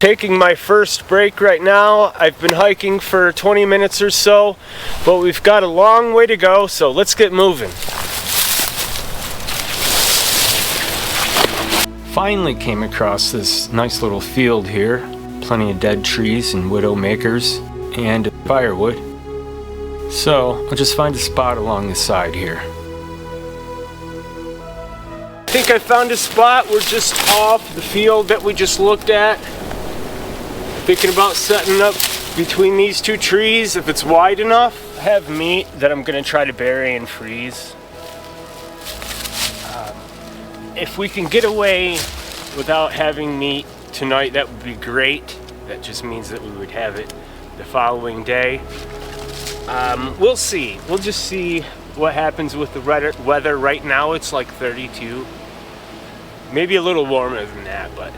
Taking my first break right now. I've been hiking for 20 minutes or so, but we've got a long way to go, so let's get moving. Finally came across this nice little field here. Plenty of dead trees and widow makers and firewood. So I'll just find a spot along the side here. I think I found a spot. We're just off the field that we just looked at. Thinking about setting up between these two trees if it's wide enough. I have meat that I'm going to try to bury and freeze. If we can get away without having meat tonight, that would be great. That just means that we would have it the following day. We'll see. We'll just see what happens with the weather. Right now it's like 32. Maybe a little warmer than that, but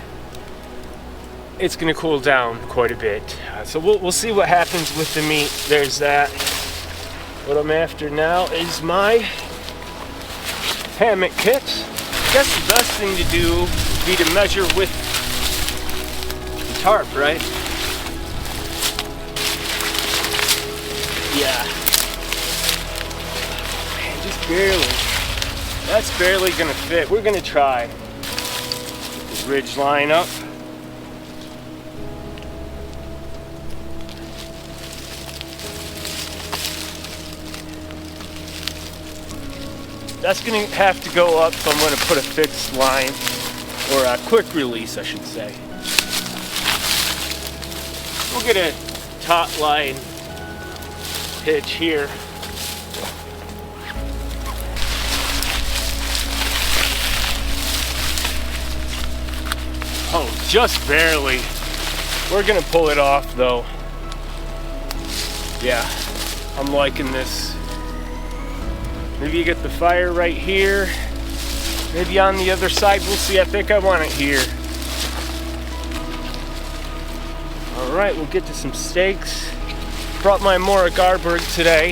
it's going to cool down quite a bit. So we'll see what happens with the meat. There's that. What I'm after now is my hammock kit. I guess the best thing to do would be to measure with the tarp, right? Yeah. Man, just barely. That's barely going to fit. We're going to try. Get the ridge line up. That's going to have to go up, so I'm going to put a fixed line, or a quick release, I should say. We'll get a top line pitch here. Oh, just barely. We're going to pull it off, though. Yeah, I'm liking this. Maybe you get the fire right here. Maybe on the other side. We'll see. I think I want it here. Alright, we'll get to some steaks. Brought my Mora Garberg today.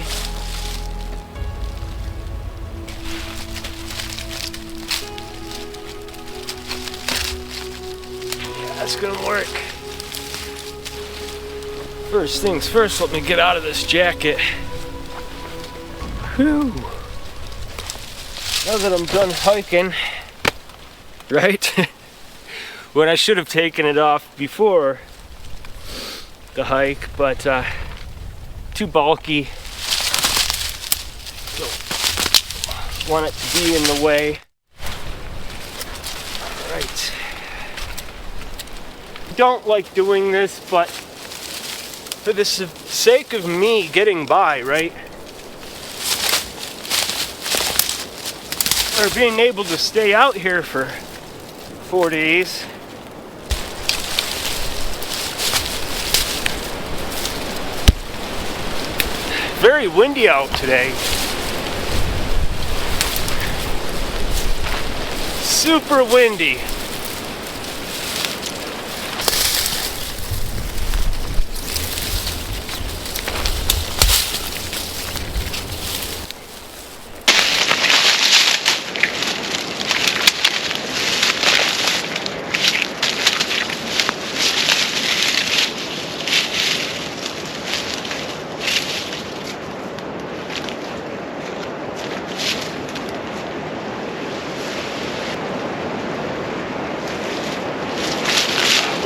Yeah, that's gonna work. First things first, let me get out of this jacket. Whew. Now that I'm done hiking, right? When I should have taken it off before the hike, but too bulky. Don't want it to be in the way. Right. Don't like doing this, but for the sake of me getting by, right? Or being able to stay out here for 4 days. Very windy out today. Super windy.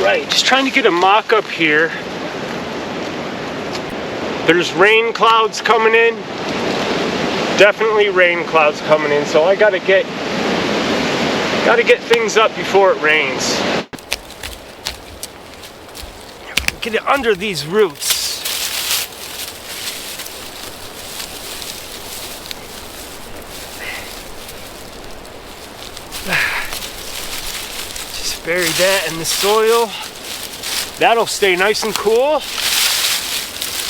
Right, just trying to get a mock-up here. There's rain clouds coming in. Definitely rain clouds coming in, so I gotta get things up before it rains. Get it under these roots. Bury that in the soil. That'll stay nice and cool.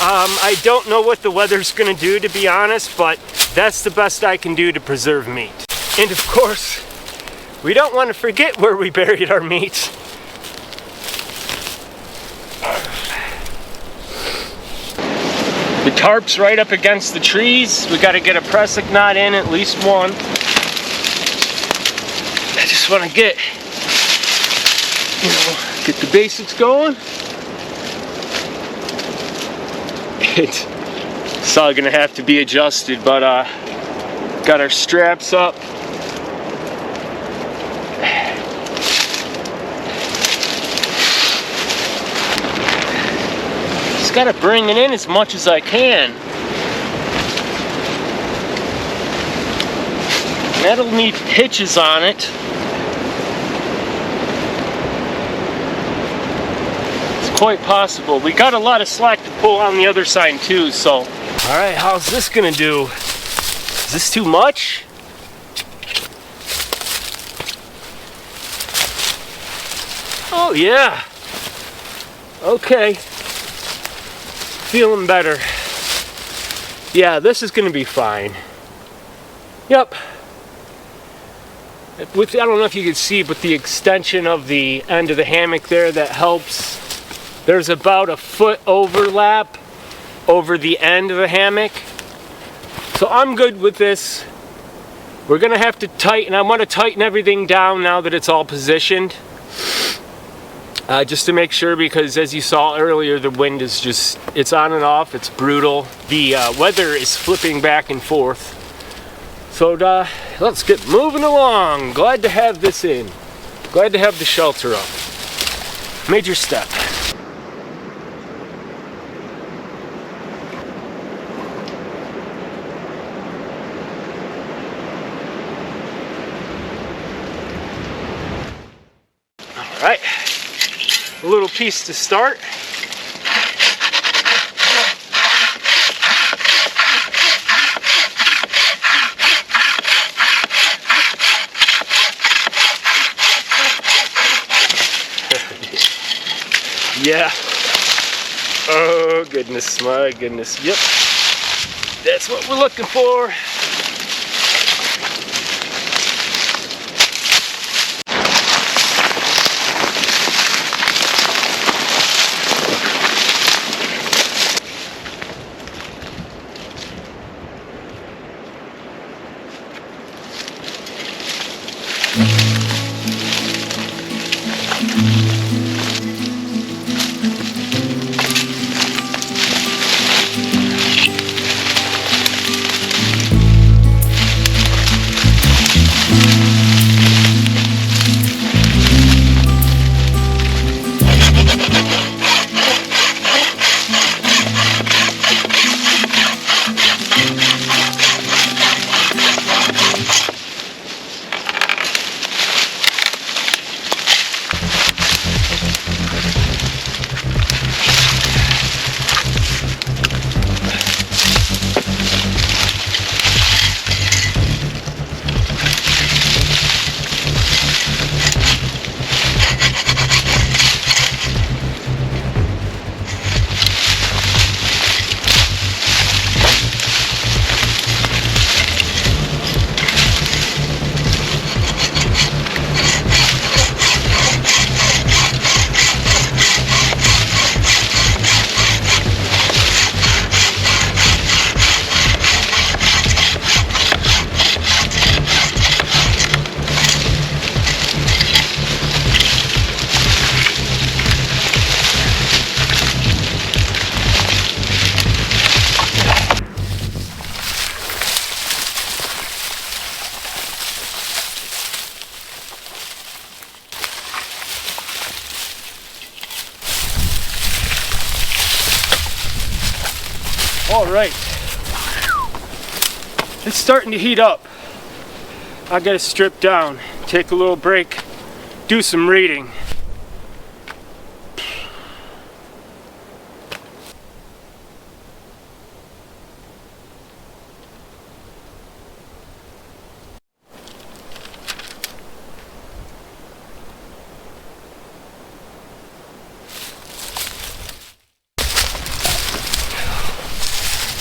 I don't know what the weather's gonna do, to be honest, but that's the best I can do to preserve meat. And of course, we don't want to forget where we buried our meat. The tarp's right up against the trees. We gotta get a pressic knot in, at least one. I just want to get, Get the basics going. It's all gonna have to be adjusted, but got our straps up. Just gotta bring it in as much as I can. That'll need hitches on it. It's quite possible. We got a lot of slack to pull on the other side too, so. All right, how's this gonna do? Is this too much? Oh yeah. Okay. Feeling better. Yeah, this is gonna be fine. Yep. I don't know if you can see, but the extension of the end of the hammock there, that helps. There's about a foot overlap over the end of the hammock. So I'm good with this. We're gonna have to tighten. I want to tighten everything down now that it's all positioned. Just to make sure, because as you saw earlier, the wind is just, it's on and off, it's brutal. The weather is flipping back and forth. So let's get moving along. Glad to have this in. Glad to have the shelter up. Major step. All right, a little piece to start. Yeah. Oh goodness, my goodness. Yep. That's what we're looking for. All right, it's starting to heat up. I gotta strip down, take a little break, do some reading.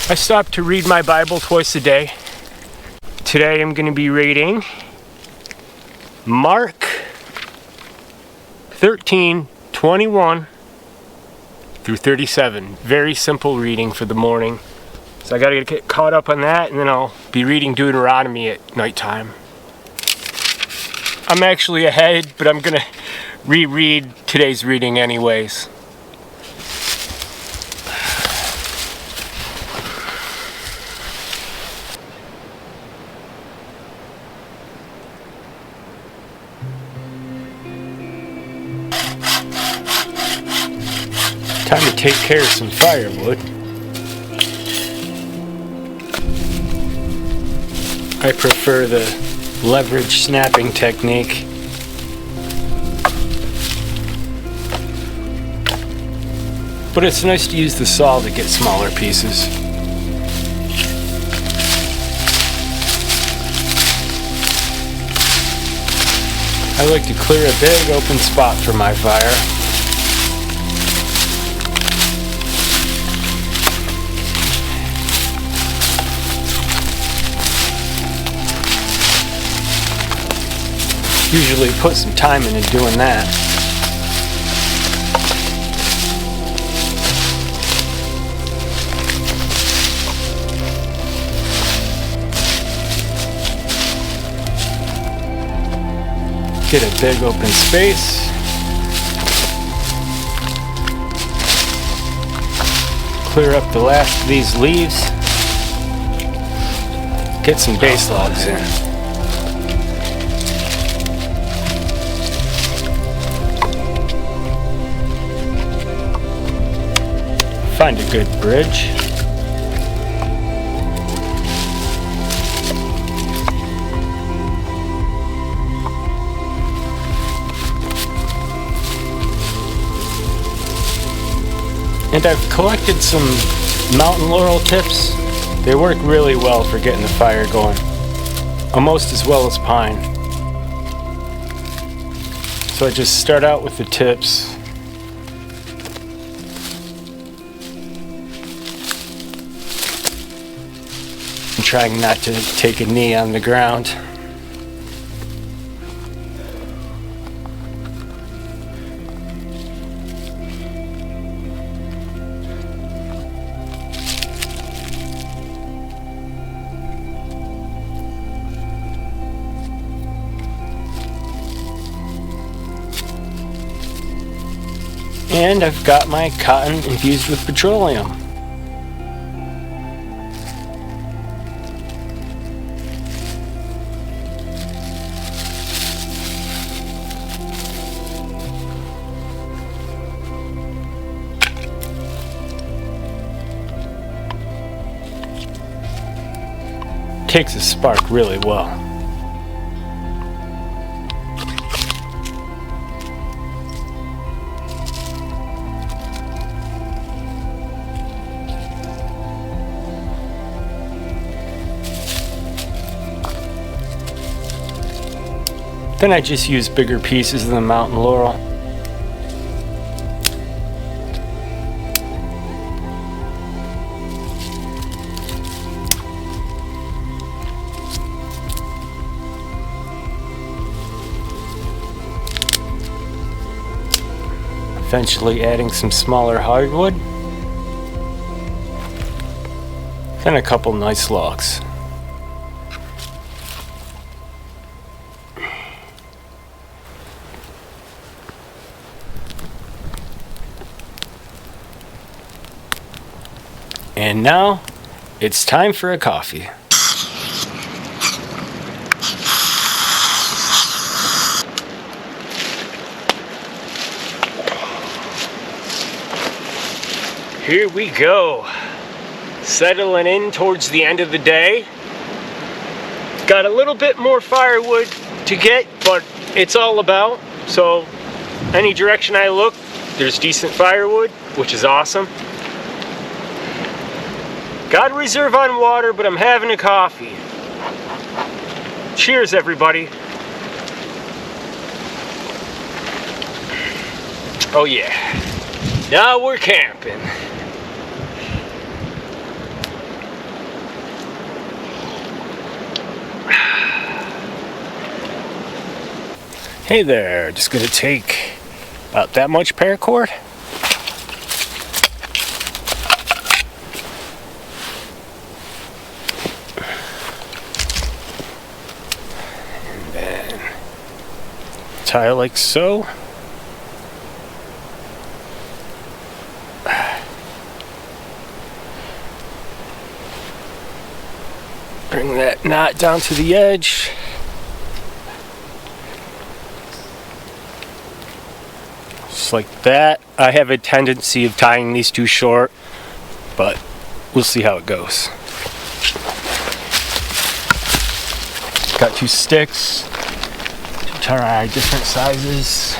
I stop to read my Bible twice a day. Today I'm going to be reading Mark 13:21 through 37. Very simple reading for the morning. So I got to get caught up on that, and then I'll be reading Deuteronomy at nighttime. I'm actually ahead, but I'm going to reread today's reading anyways. Time to take care of some firewood. I prefer the leverage snapping technique. But it's nice to use the saw to get smaller pieces. I like to clear a big open spot for my fire. Usually put some time into doing that. Get a big open space. Clear up the last of these leaves. Get some base logs in. Find a good bridge. And I've collected some mountain laurel tips. They work really well for getting the fire going, almost as well as pine. So I just start out with the tips. I'm trying not to take a knee on the ground. And I've got my cotton infused with petroleum. Takes a spark really well. Then I just use bigger pieces of the mountain laurel. Eventually adding some smaller hardwood. Then a couple nice logs. And now, it's time for a coffee. Here we go. Settling in towards the end of the day. Got a little bit more firewood to get, but it's all about. So, any direction I look, there's decent firewood, which is awesome. Got a reserve on water, but I'm having a coffee. Cheers, everybody. Oh yeah. Now we're camping. Hey there, just gonna take about that much paracord. Tie like so. Bring that knot down to the edge. Just like that. I have a tendency of tying these too short, but we'll see how it goes. Got 2 sticks to try different sizes.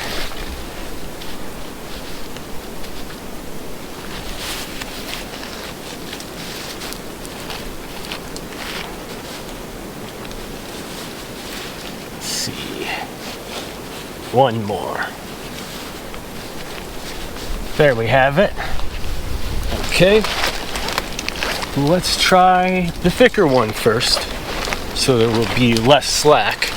Let's see. One more. There we have it. Okay. Let's try the thicker one first, so there will be less slack.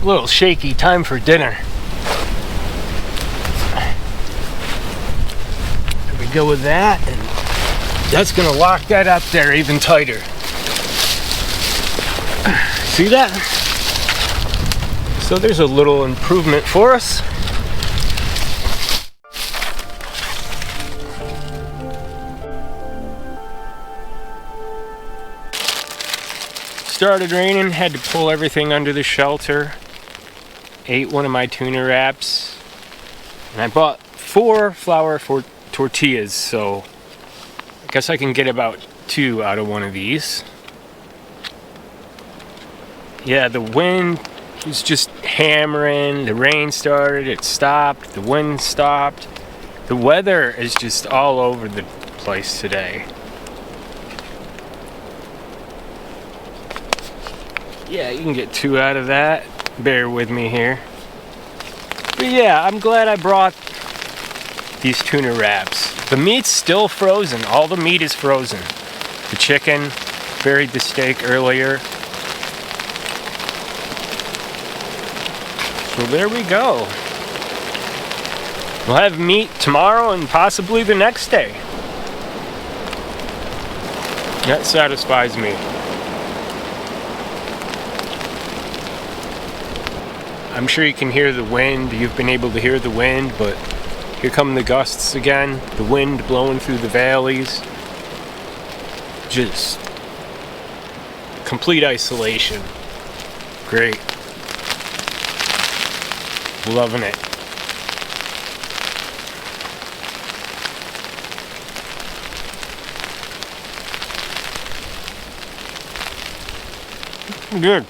A little shaky, time for dinner. There we go with that, and that's gonna lock that up there even tighter. See that? So there's a little improvement for us. Started raining, had to pull everything under the shelter. Ate one of my tuna wraps. And I bought 4 flour for tortillas, so I guess I can get about 2 out of one of these. Yeah, the wind was just hammering. The rain started, it stopped, the wind stopped. The weather is just all over the place today. Yeah, you can get 2 out of that. Bear with me here. But yeah, I'm glad I brought these tuna wraps. The meat's still frozen. All the meat is frozen. The chicken, buried the steak earlier. So there we go. We'll have meat tomorrow and possibly the next day. That satisfies me. I'm sure you can hear the wind. You've been able to hear the wind, but here come the gusts again. The wind blowing through the valleys. Just complete isolation. Great. Loving it. Good.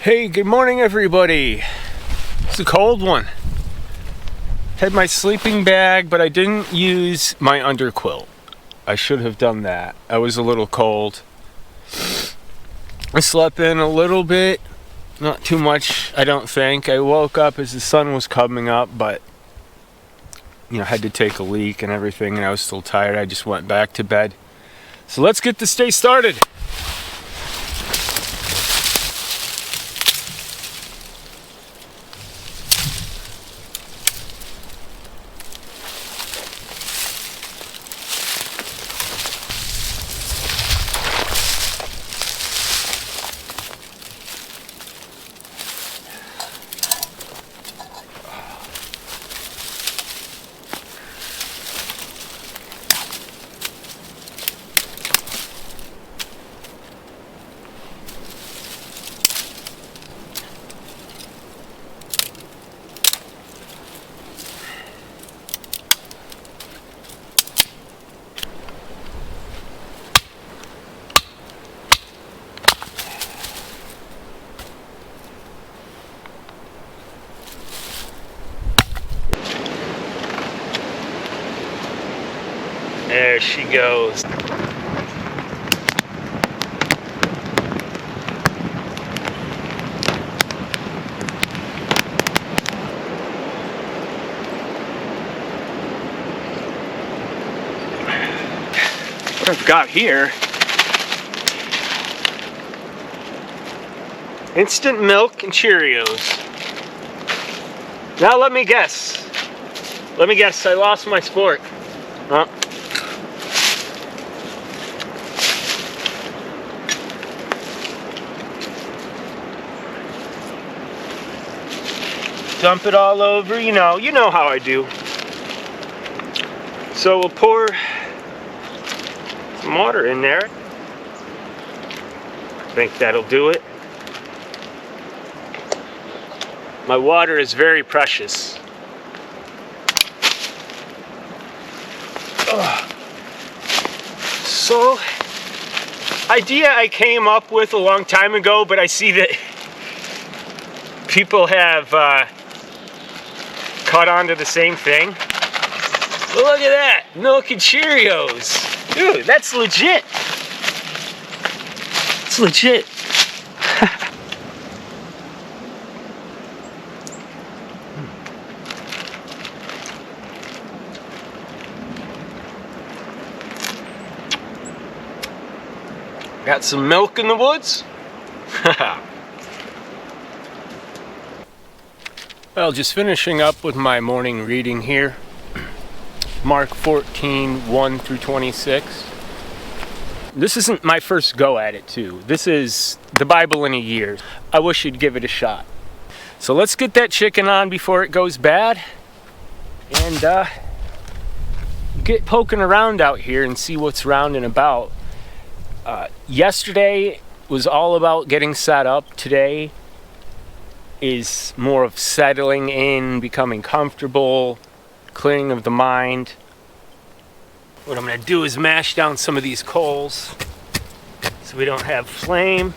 Hey, good morning everybody. It's a cold one. Had my sleeping bag, but I didn't use my underquilt. I should have done that. I was a little cold. I slept in a little bit, not too much, I don't think. I woke up as the sun was coming up, but had to take a leak and everything, and I was still tired. I just went back to bed. So let's get this day started. There she goes. What I've got here, instant milk and Cheerios. Now let me guess, I lost my sport. dump it all over, you know how I do. So we'll pour some water in there. I think that'll do it. My water is very precious. So, idea I came up with a long time ago, but I see that people have caught on to the same thing. Look at that, milk and Cheerios. Dude, that's legit. It's legit. Got some milk in the woods? Well, just finishing up with my morning reading here. Mark 14, 1 through 26. This isn't my first go at it too. This is the Bible in a year. I wish you'd give it a shot. So let's get that chicken on before it goes bad. And get poking around out here and see what's round and about. Yesterday was all about getting set up. Today is more of settling in, becoming comfortable, clearing of the mind. What I'm going to do is mash down some of these coals so we don't have flame.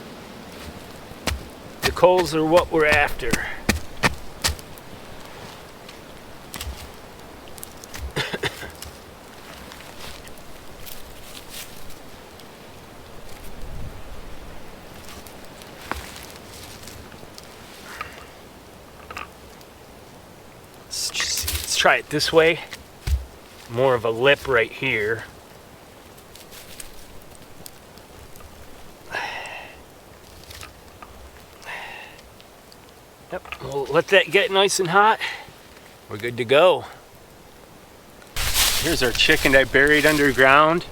The coals are what we're after. Let's try it this way. More of a lip right here. Yep, we'll let that get nice and hot. We're good to go. Here's our chicken I buried underground.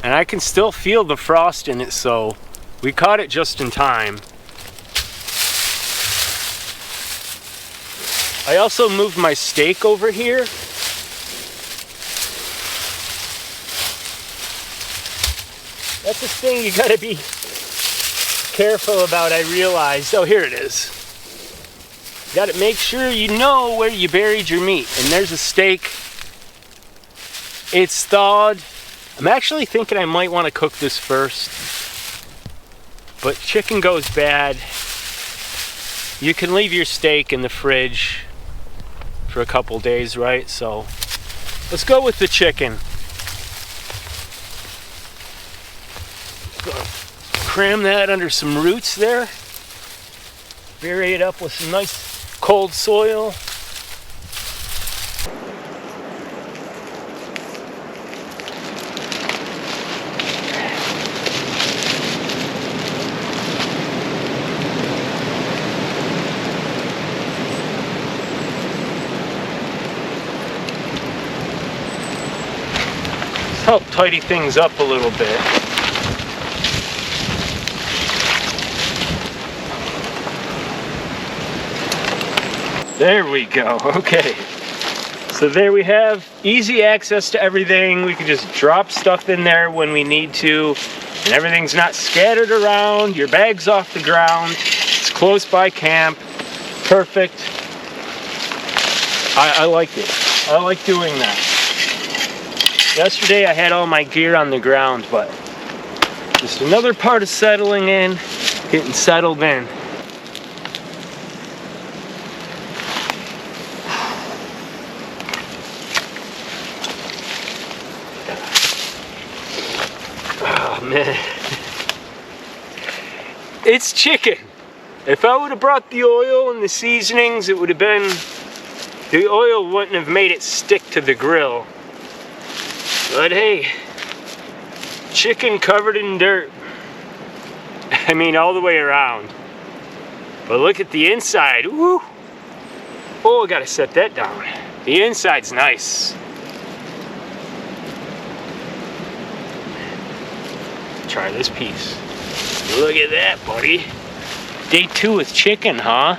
And I can still feel the frost in it, so we caught it just in time. I also moved my steak over here. That's the thing you gotta be careful about, I realized. Oh, here it is. You gotta make sure you know where you buried your meat. And there's a steak. It's thawed. I'm actually thinking I might want to cook this first. But chicken goes bad. You can leave your steak in the fridge for a couple days, right? So let's go with the chicken. Cram that under some roots there. Bury it up with some nice cold soil. Let's help tidy things up a little bit. There we go, okay. So there we have easy access to everything. We can just drop stuff in there when we need to, and everything's not scattered around. Your bag's off the ground. It's close by camp. Perfect. I like it. I like doing that. Yesterday I had all my gear on the ground, but just another part of settling in, getting settled in. Man, it's chicken. If I would have brought the oil and the seasonings, it would have been, the oil wouldn't have made it stick to the grill. But hey, chicken covered in dirt. I mean, all the way around. But look at the inside. Woo! Oh, I gotta set that down. The inside's nice. Try this piece. Look at that, buddy. Day 2 with chicken, huh?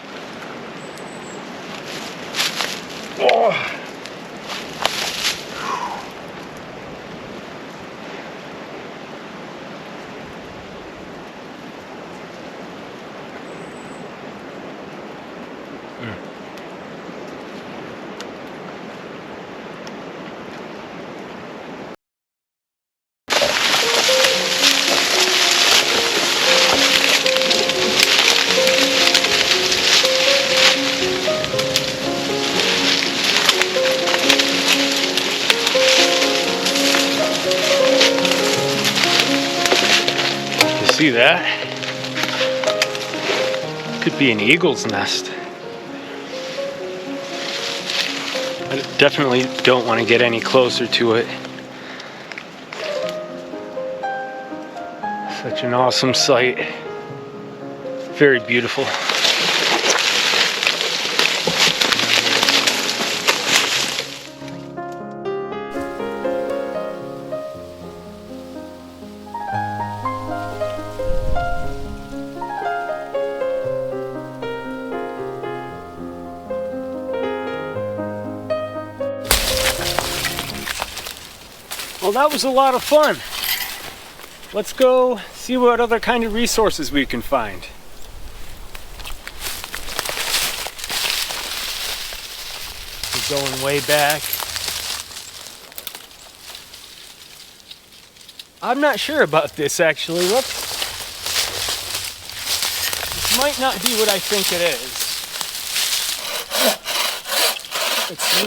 See that? Could be an eagle's nest. I definitely don't want to get any closer to it. Such an awesome sight. Very beautiful. Well, that was a lot of fun. Let's go see what other kind of resources we can find. We're going way back. I'm not sure about this actually. This might not be what I think it is.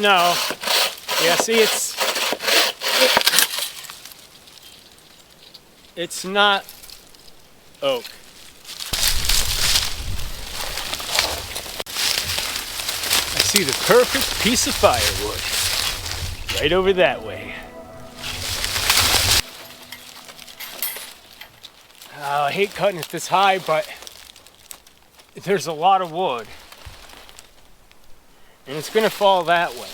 No. Yeah, see, it's not oak. I see the perfect piece of firewood right over that way. Oh, I hate cutting it this high, but there's a lot of wood. And it's gonna fall that way.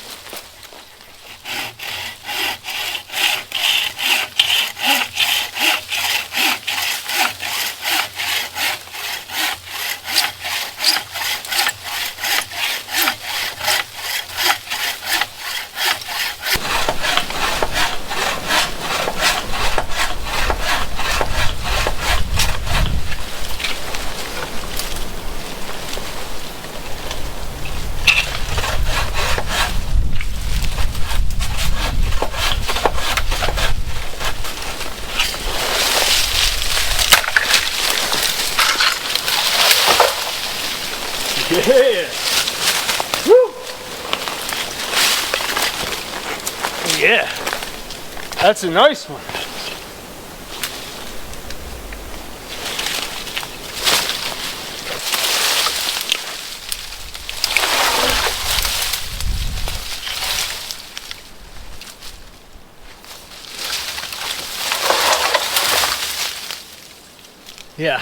Yeah! Woo! Yeah! That's a nice one. Yeah, I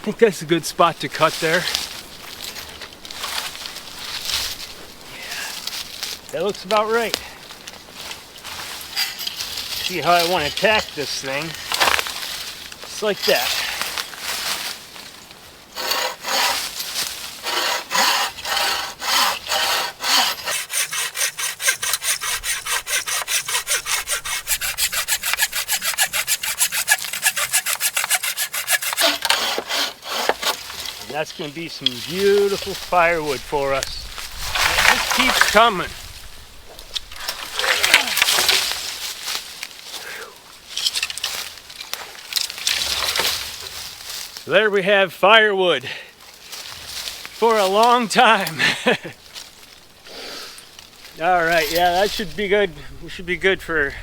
think that's a good spot to cut there. That looks about right. See how I want to tack this thing. Just like that. And that's going to be some beautiful firewood for us. It just keeps coming. So there we have firewood for a long time. All right, yeah, that should be good. We should be good for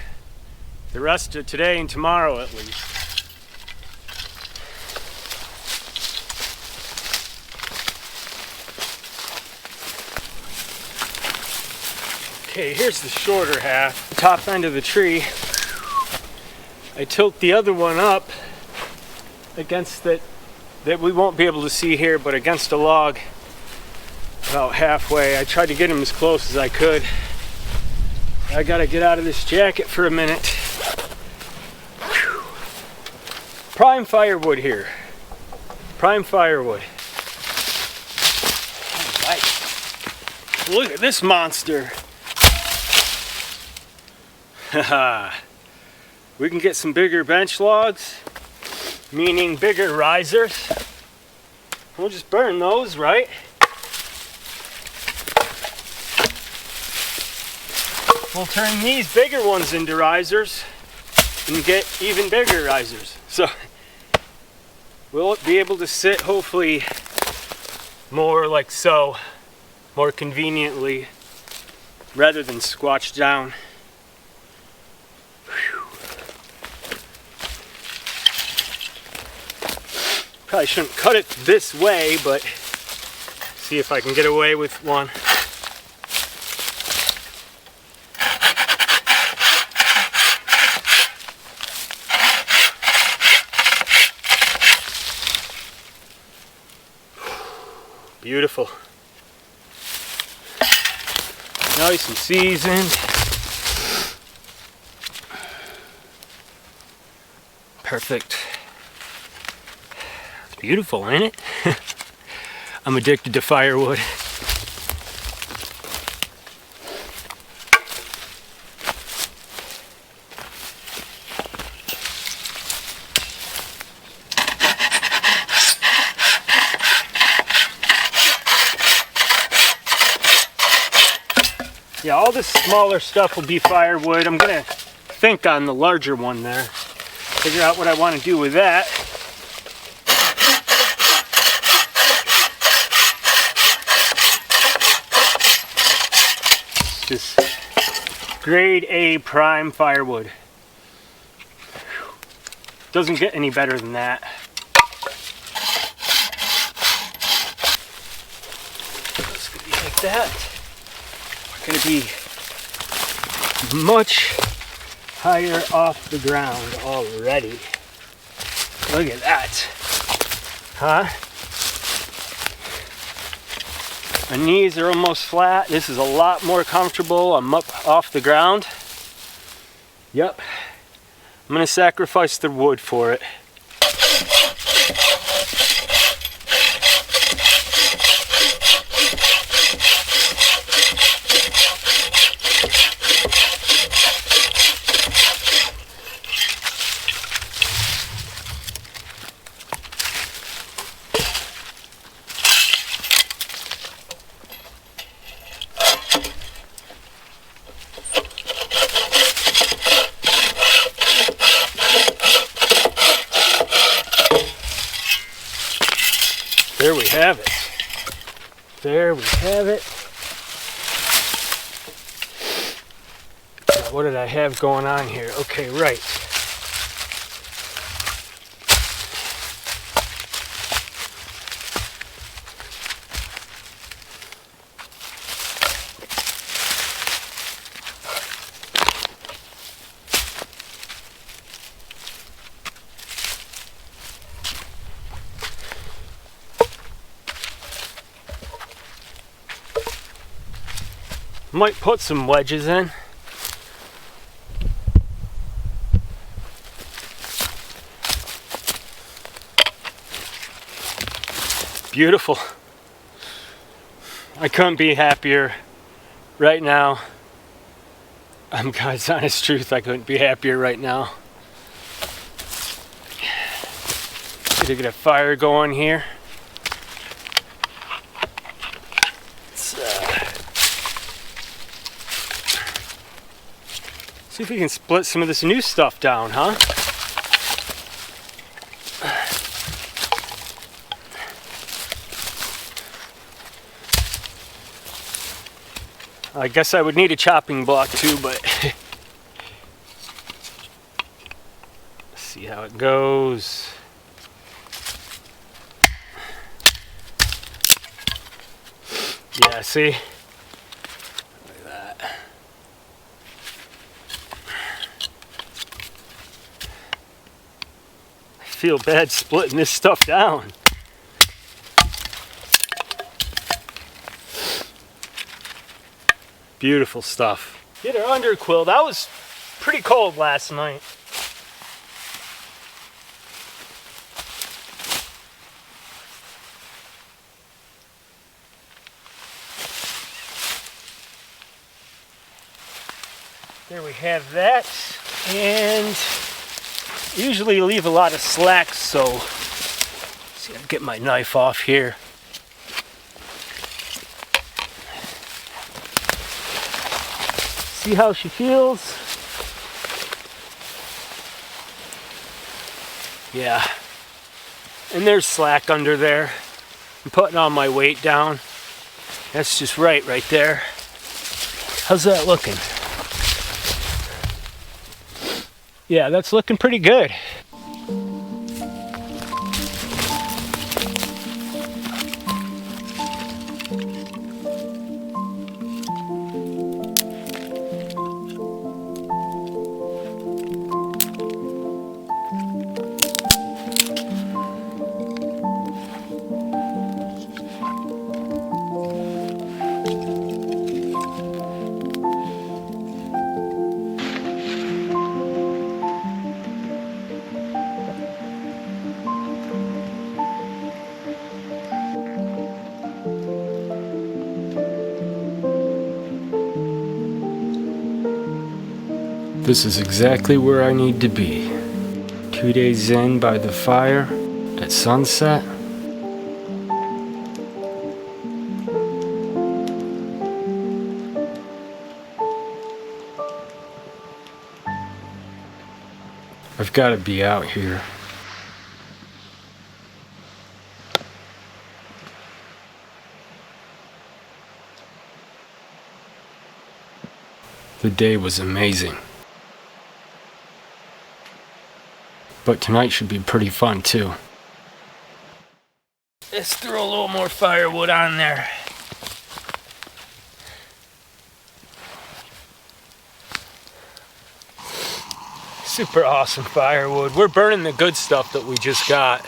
the rest of today and tomorrow at least. Okay, here's the shorter half, the top end of the tree. I tilt the other one up against that we won't be able to see here, but against a log about halfway. I tried to get him as close as I could. I gotta get out of this jacket for a minute. Whew. Prime firewood here. Prime firewood. All right. Look at this monster. Haha. We can get some bigger bench logs, meaning bigger risers. We'll just burn those, right? we'll turn these bigger ones into risers and get even bigger risers. So we'll be able to sit hopefully more like so, more conveniently, rather than squatched down. Whew. Probably shouldn't cut it this way, but see if I can get away with one. Beautiful. Nice and seasoned. Perfect. It's beautiful, ain't it? I'm addicted to firewood. Yeah, all this smaller stuff will be firewood. I'm gonna think on the larger one there. Figure out what I want to do with that. Just grade A prime firewood. Doesn't get any better than that. It's gonna be like that. Going to be much higher off the ground already. Look at that. Huh? My knees are almost flat. This is a lot more comfortable. I'm up off the ground. Yep. I'm going to sacrifice the wood for it. There we have it. There we have it. What did I have going on here? Okay, right. Might put some wedges in. Beautiful. I couldn't be happier right now. I'm God's honest truth. I couldn't be happier right now. Gonna get a fire going here. See if we can split some of this new stuff down, huh? I guess I would need a chopping block too, but let's see how it goes. Yeah, see? Look at that. I feel bad splitting this stuff down. Beautiful stuff. Get her under quilt. That was pretty cold last night. There we have that. And usually leave a lot of slack, so let's see, I'll get my knife off here. see how she feels. Yeah. And there's slack under there. I'm putting all my weight down. That's just right there. How's that looking? Yeah, that's looking pretty good. This is exactly where I need to be. 2 days in by the fire at sunset. I've got to be out here. The day was amazing. But tonight should be pretty fun too. Let's throw a little more firewood on there. Super awesome firewood. We're burning the good stuff that we just got.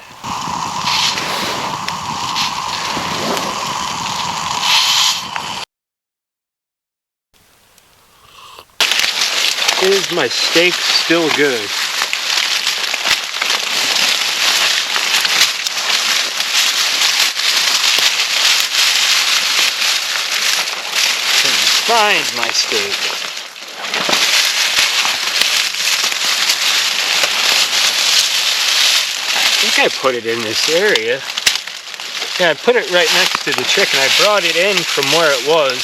Is my steak still good? Find my steak. I think I put it in this area. Yeah, I put it right next to the chicken. I brought it in from where it was.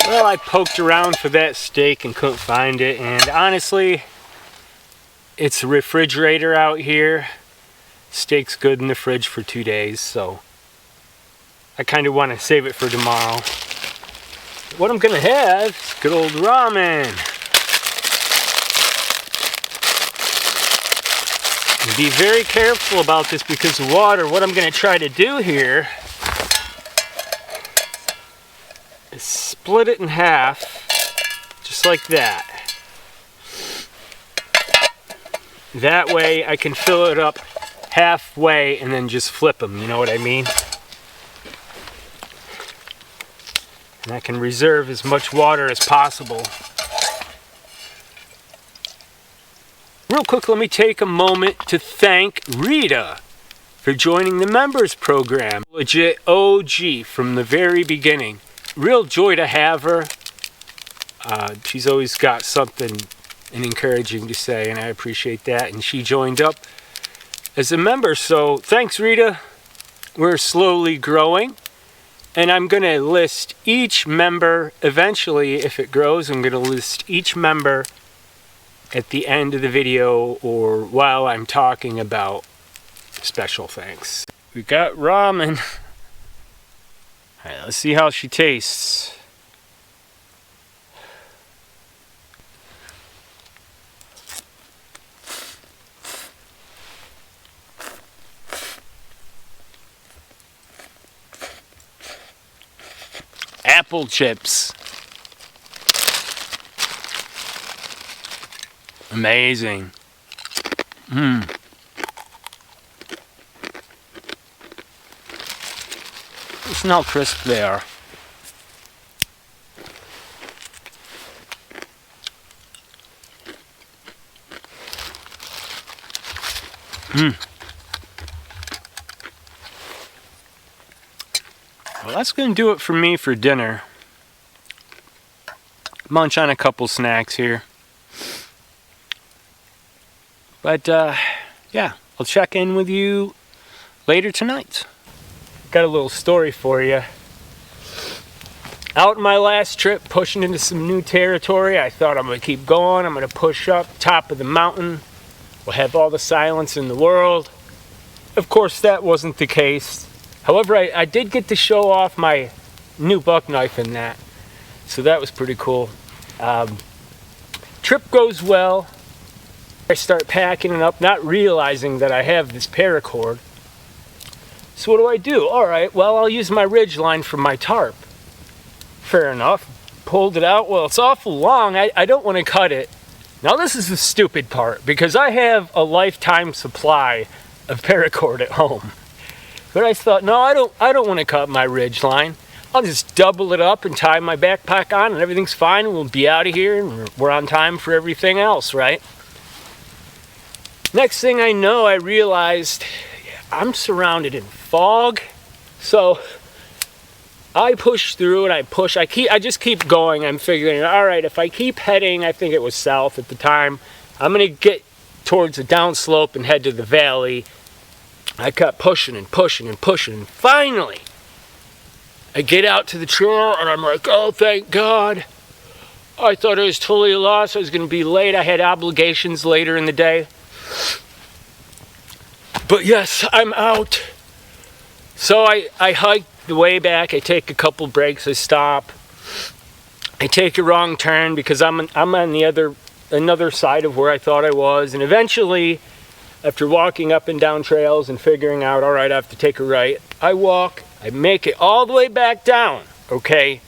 Well, I poked around for that steak and couldn't find it. And honestly, it's a refrigerator out here. Steak's good in the fridge for 2 days, so I kind of want to save it for tomorrow. What I'm going to have is good old ramen. And be very careful about this because of water. What I'm going to try to do here is split it in half, just like that. That way I can fill it up halfway and then just flip them, you know what I mean? And I can reserve as much water as possible. Real quick, let me take a moment to thank Rita for joining the members program. Legit OG from the very beginning. Real joy to have her. She's always got something encouraging to say, and I appreciate that. And she joined up as a member, so thanks, Rita. We're slowly growing. And I'm going to list each member eventually. If it grows, I'm going to list each member at the end of the video or while I'm talking about special thanks. We got ramen. All right, let's see how she tastes. Apple chips. Amazing. Listen how crisp they are. Well, that's going to do it for me for dinner. Munch on a couple snacks here. But, yeah, I'll check in with you later tonight. Got a little story for you. out my last trip, pushing into some new territory. I thought I'm going to keep going. I'm going to push up top of the mountain. We'll have all the silence in the world. Of course, that wasn't the case. However, I did get to show off my new buck knife in that. So that was pretty cool. Trip goes well. I start packing it up, not realizing that I have this paracord. So what do? All right, well, I'll use my ridge line for my tarp. Fair enough. Pulled it out. Well, it's awful long. I don't want to cut it. Now this is the stupid part, because I have a lifetime supply of paracord at home. But I thought, no, I don't want to cut my ridge line. I'll just double it up and tie my backpack on and everything's fine. We'll be out of here and we're on time for everything else, right? Next thing I know, I realized I'm surrounded in fog. So I push through and I just keep going. I'm figuring, all right, if I keep heading, I think it was south at the time, I'm gonna get towards the downslope and head to the valley. I kept pushing and pushing and pushing, and finally I get out to the trail and I'm like, oh, thank God. I thought I was totally lost. I was gonna be late. I had obligations later in the day. But yes, I'm out. So I hike the way back. I take a couple breaks. I stop. I take a wrong turn because I'm on the another side of where I thought I was. And eventually, after walking up and down trails and figuring out, all right, I have to take a right, I walk. I make it all the way back down. Okay,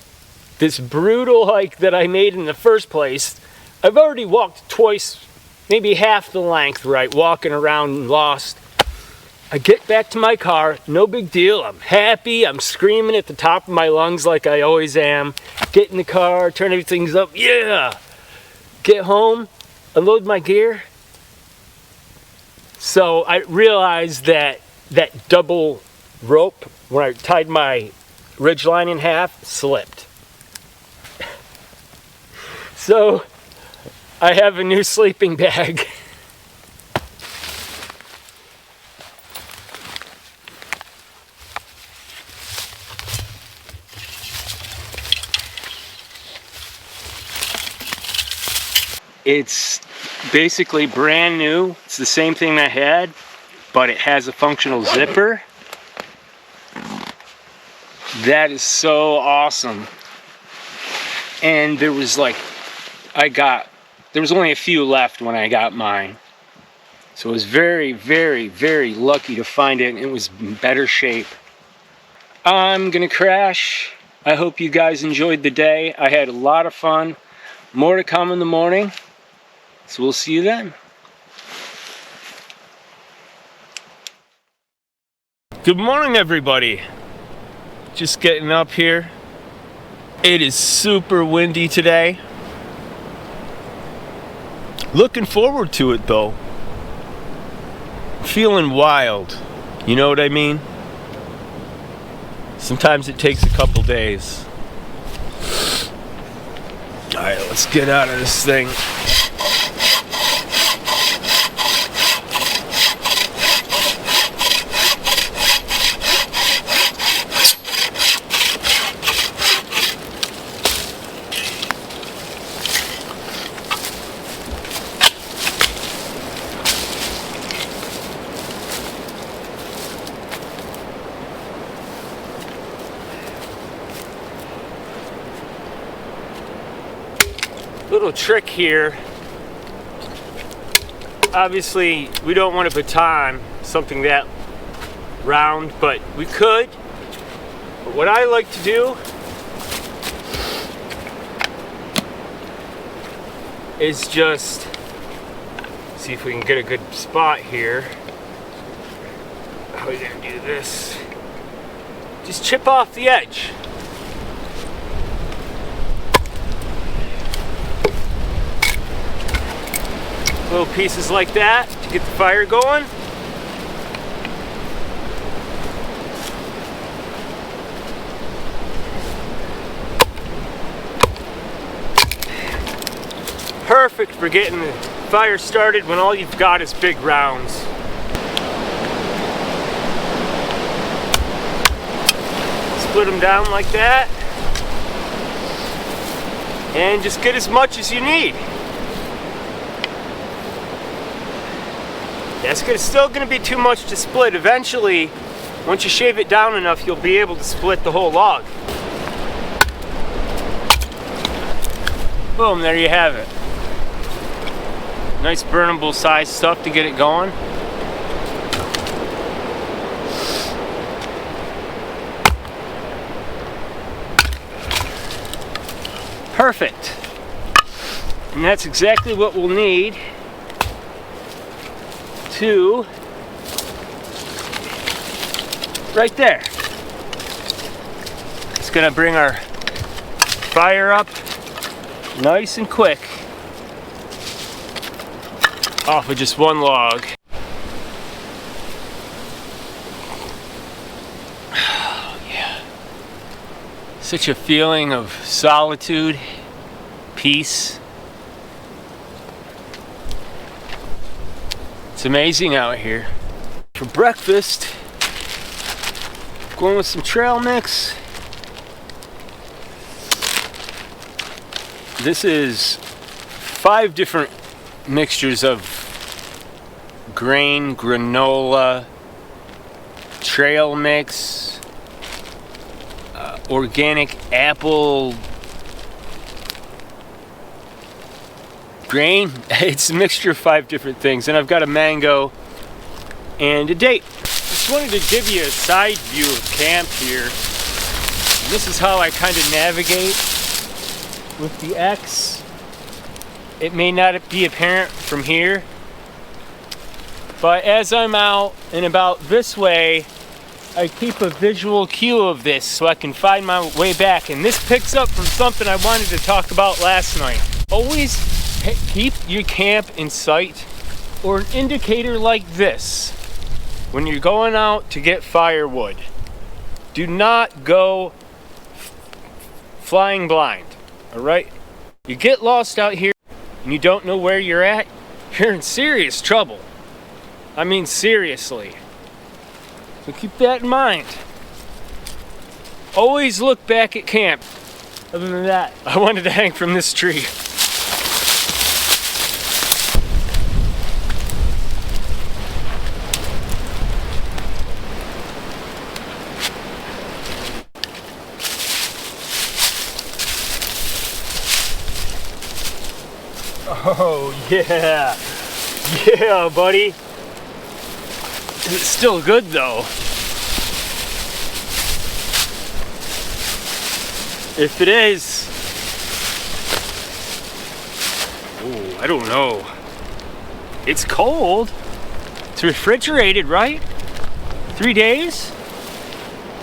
this brutal hike that I made in the first place, I've already walked twice, maybe half the length, right, walking around and lost. I get back to my car, no big deal. I'm happy. I'm screaming at the top of my lungs like I always am. Get in the car, turn everything up. Yeah! Get home, unload my gear. So I realized that double rope, when I tied my ridge line in half, slipped. So I have a new sleeping bag. It's basically brand new. It's the same thing I had, but it has a functional zipper. That is so awesome. And there was only a few left when I got mine. So I was very, very, very lucky to find it, and it was in better shape. I'm gonna crash. I hope you guys enjoyed the day. I had a lot of fun. More to come in the morning. So we'll see you then. Good morning, everybody. Just getting up here. It is super windy today. Looking forward to it though. Feeling wild. You know what I mean? Sometimes it takes a couple days. Alright, let's get out of this thing. Little trick here. Obviously, we don't want a baton, something that round, but we could. But what I like to do is just see if we can get a good spot here. How are we gonna do this? Just chip off the edge. Little pieces like that to get the fire going. Perfect for getting the fire started when all you've got is big rounds. Split them down like that. and just get as much as you need. That's still going to be too much to split. Eventually, once you shave it down enough, you'll be able to split the whole log. Boom, there you have it. Nice burnable size stuff to get it going. Perfect. And that's exactly what we'll need to right there. It's gonna bring our fire up nice and quick off of just one log. Oh, yeah. Such a feeling of solitude, peace. It's amazing out here. For breakfast, going with some trail mix. This is 5 different mixtures of grain, granola, trail mix, organic apple grain. It's a mixture of 5 different things, and I've got a mango and a date. Just wanted to give you a side view of camp here. This is how I kind of navigate with the X. It may not be apparent from here, but as I'm out and about this way, I keep a visual cue of this so I can find my way back. And this picks up from something I wanted to talk about last night. Always keep your camp in sight, or an indicator like this when you're going out to get firewood. Do not go flying blind, all right? You get lost out here and you don't know where you're at, you're in serious trouble. I mean, seriously. So keep that in mind. Always look back at camp. Other than that, I wanted to hang from this tree. Oh yeah, yeah, buddy. It's still good though. If it is, oh, I don't know. It's cold. It's refrigerated, right? 3 days.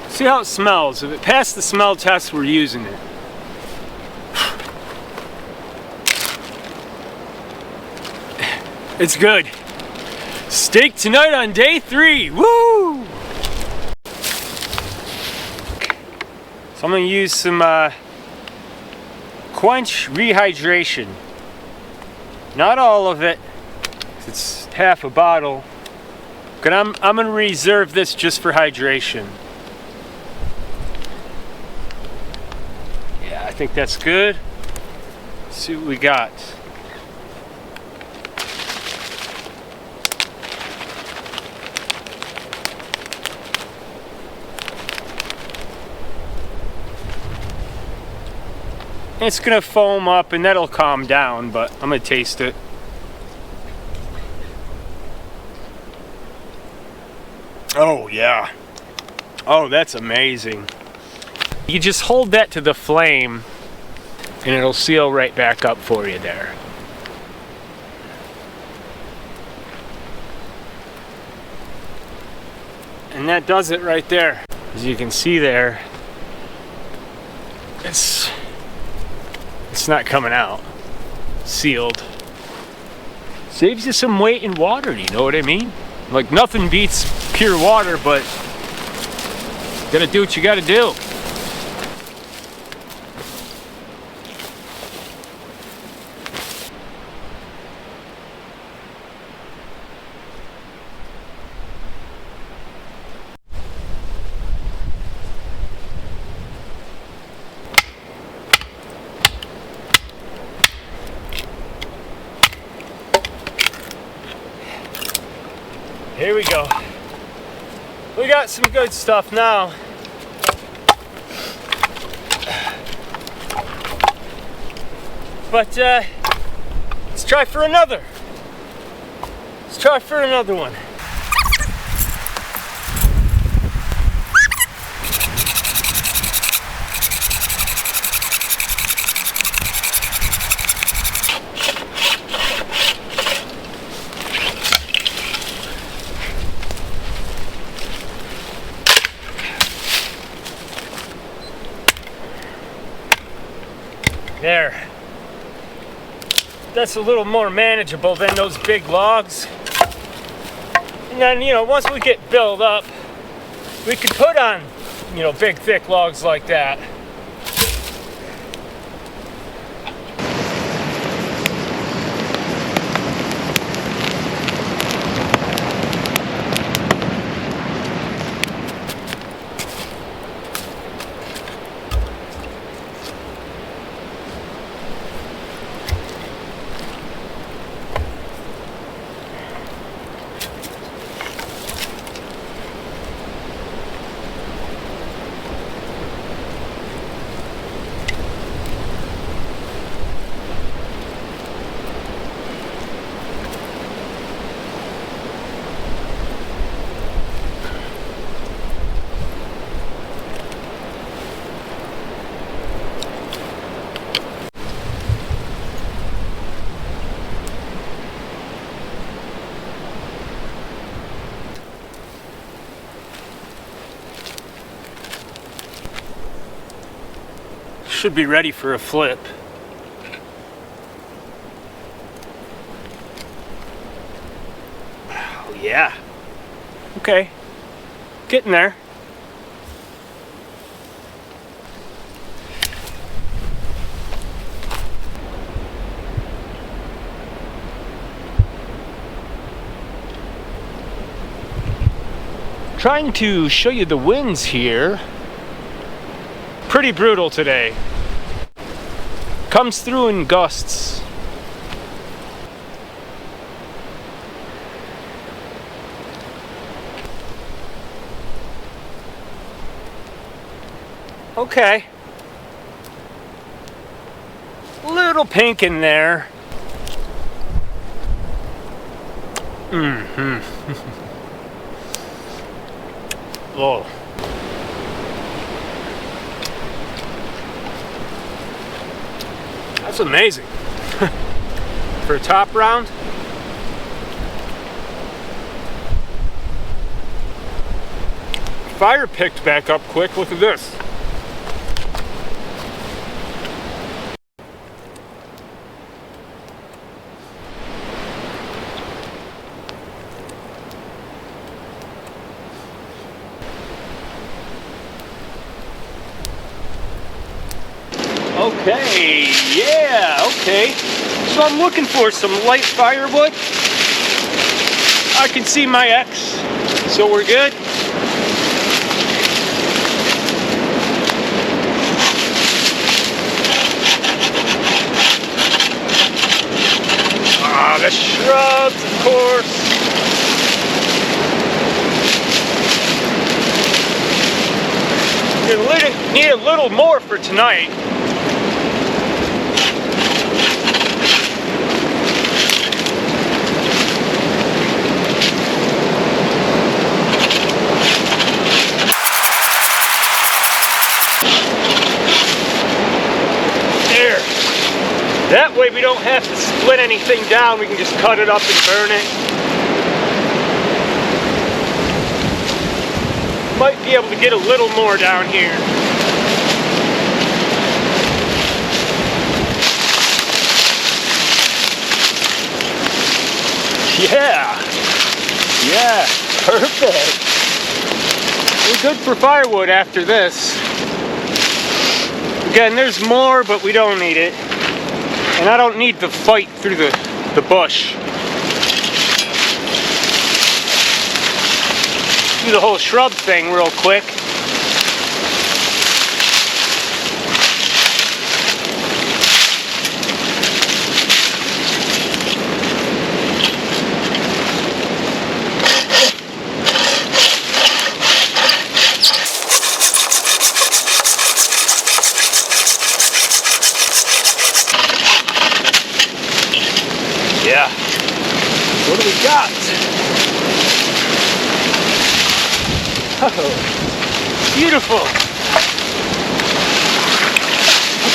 See how it smells. If it passed the smell test, we're using it. It's good. Steak tonight on day 3. Woo! So I'm gonna use some Quench rehydration. Not all of it. It's half a bottle. But I'm gonna reserve this just for hydration. Yeah, I think that's good. Let's see what we got. It's gonna foam up and that'll calm down, but I'm gonna taste it. Oh yeah. Oh, that's amazing. You just hold that to the flame and it'll seal right back up for you there. And that does it right there. As you can see there, it's not coming out. Sealed. Saves you some weight in water, you know what I mean? Like, nothing beats pure water, but you gotta do what you gotta do. Here we go. We got some good stuff now. But let's try for another. Let's try for another one. There. That's a little more manageable than those big logs. And then, you know, once we get built up, we can put on, you know, big thick logs like that. Should be ready for a flip. Oh yeah. Okay. Getting there. Trying to show you the winds here. Pretty brutal today. Comes through in gusts. Okay. Little pink in there. Mm-hmm. Oh. That's amazing. For a top round. Fire picked back up quick. Look at this. Okay, yeah, okay. So I'm looking for some light firewood. I can see my X, so we're good. Ah, the shrubs, of course. Need a little more for tonight. That way we don't have to split anything down, we can just cut it up and burn it. Might be able to get a little more down here. Yeah, yeah, perfect. We're good for firewood after this. Again, there's more, but we don't need it. And I don't need to fight through the bush. Do the whole shrub thing real quick. what we got. Oh, beautiful.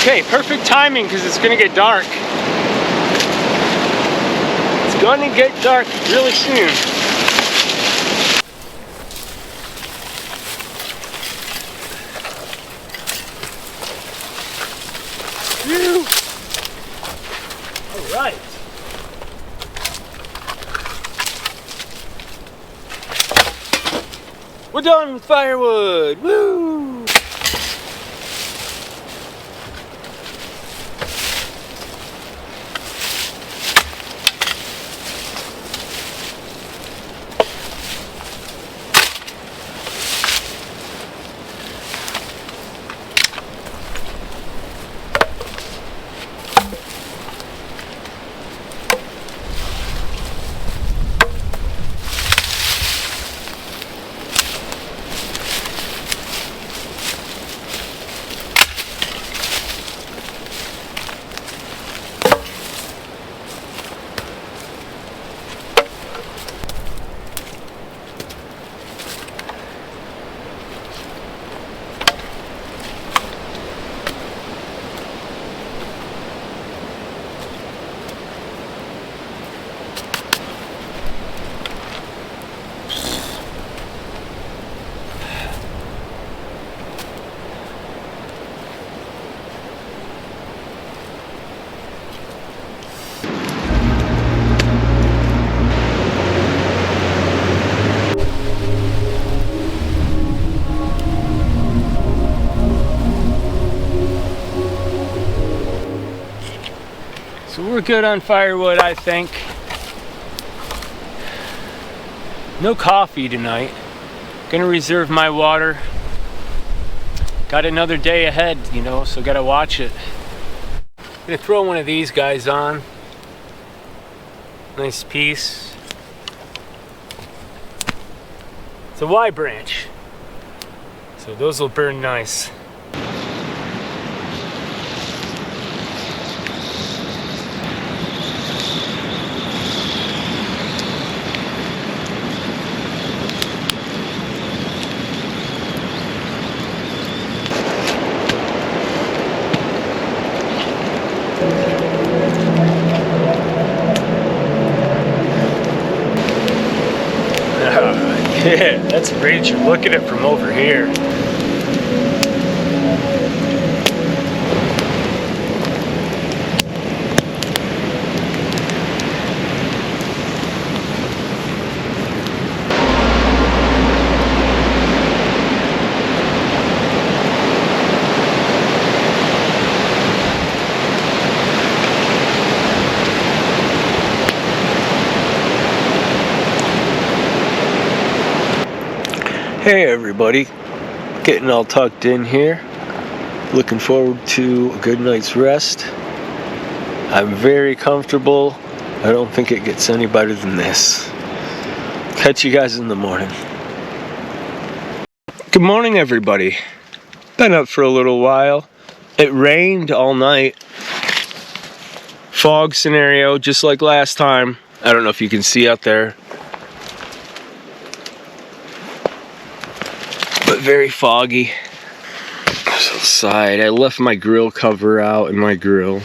Okay, perfect timing because it's gonna get dark. It's gonna get dark really soon. Woo! All right. We're done with firewood. Woo! So we're good on firewood, I think. No coffee tonight. Gonna reserve my water. Got another day ahead, you know, so gotta watch it. Gonna throw one of these guys on. Nice piece. It's a Y branch. So those will burn nice. Yeah, that's great. You're looking at it from over here. Hey everybody, getting all tucked in here, looking forward to a good night's rest. I'm very comfortable. I don't think it gets any better than this. Catch you guys in the morning. Good morning everybody. Been up for a little while. It rained all night. Fog scenario just like last time. I don't know if you can see out there. But very foggy. Just outside. I left my grill cover out in my grill.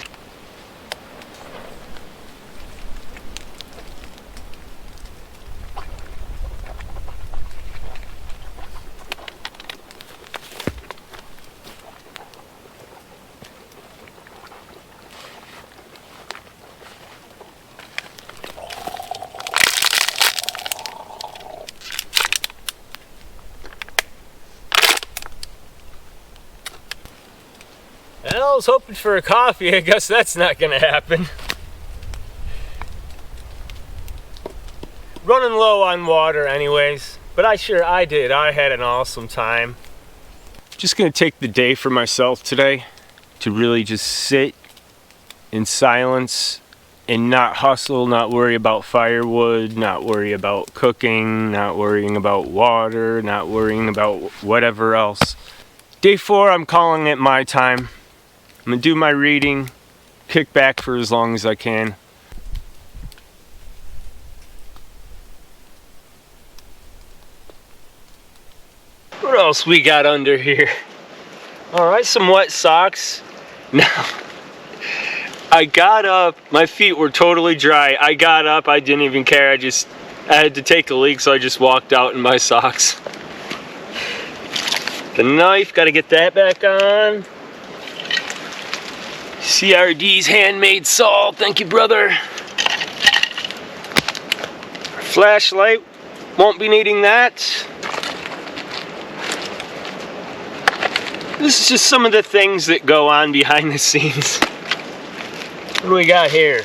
I was hoping for a coffee. I guess that's not gonna happen. Running low on water anyways, but I did. I had an awesome time. Just gonna take the day for myself today to really just sit in silence and not hustle, not worry about firewood, not worry about cooking, not worrying about water, not worrying about whatever else. Day 4, I'm calling it my time. I'm gonna do my reading, kick back for as long as I can. What else we got under here? Alright, some wet socks. Now, I got up, my feet were totally dry. I got up, I didn't even care. I had to take a leak, so I just walked out in my socks. The knife, gotta get that back on. CRD's handmade salt, thank you, brother. Flashlight, won't be needing that. This is just some of the things that go on behind the scenes. What do we got here?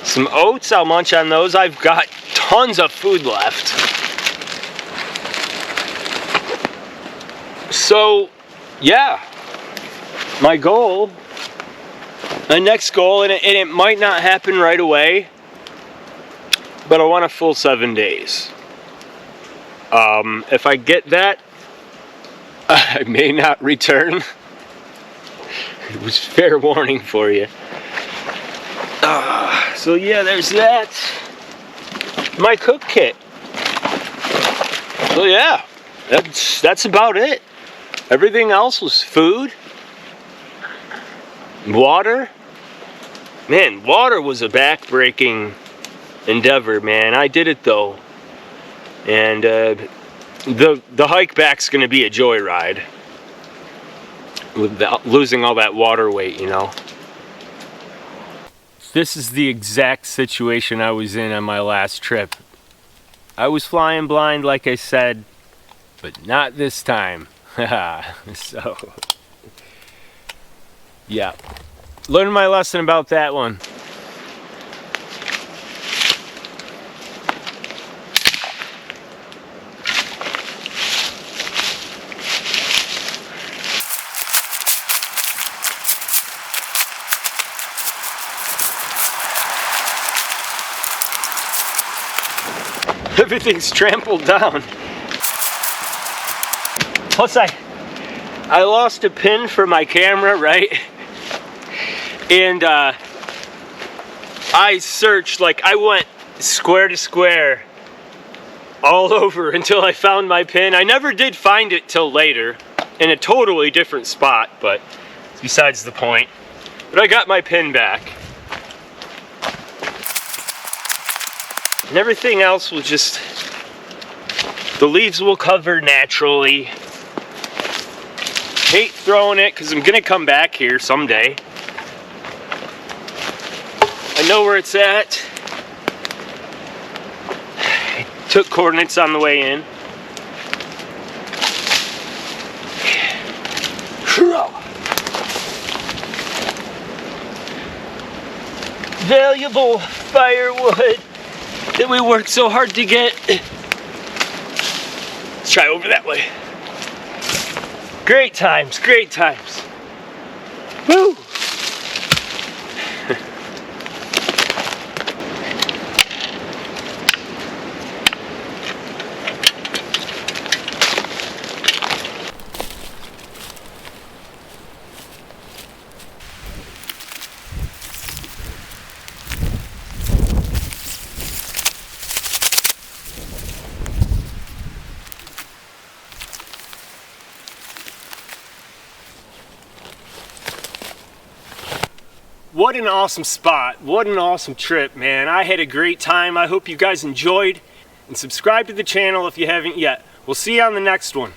Some oats, I'll munch on those. I've got tons of food left. So, yeah. My next goal, and it might not happen right away, but I want a full 7 days. If I get that, I may not return. It was fair warning for you. So yeah, there's that. My cook kit. So yeah, that's about it. Everything else was food. Water. Man, water was a back-breaking endeavor, man. I did it though. And the hike back's gonna be a joyride. Without losing all that water weight, you know. This is the exact situation I was in on my last trip. I was flying blind, like I said, but not this time. So, yeah. Learned my lesson about that one. Everything's trampled down. Plus I lost a pin for my camera, right? And I searched, like I went square to square all over until I found my pin. I never did find it till later in a totally different spot, but it's besides the point. But I got my pin back. And everything else will just, the leaves will cover naturally. Hate throwing it because I'm gonna come back here someday. I know where it's at. I took coordinates on the way in. Valuable firewood that we worked so hard to get. Let's try over that way. Great times, great times. Woo! What an awesome spot. What an awesome trip, man. I had a great time. I hope you guys enjoyed. And subscribe to the channel if you haven't yet. We'll see you on the next one.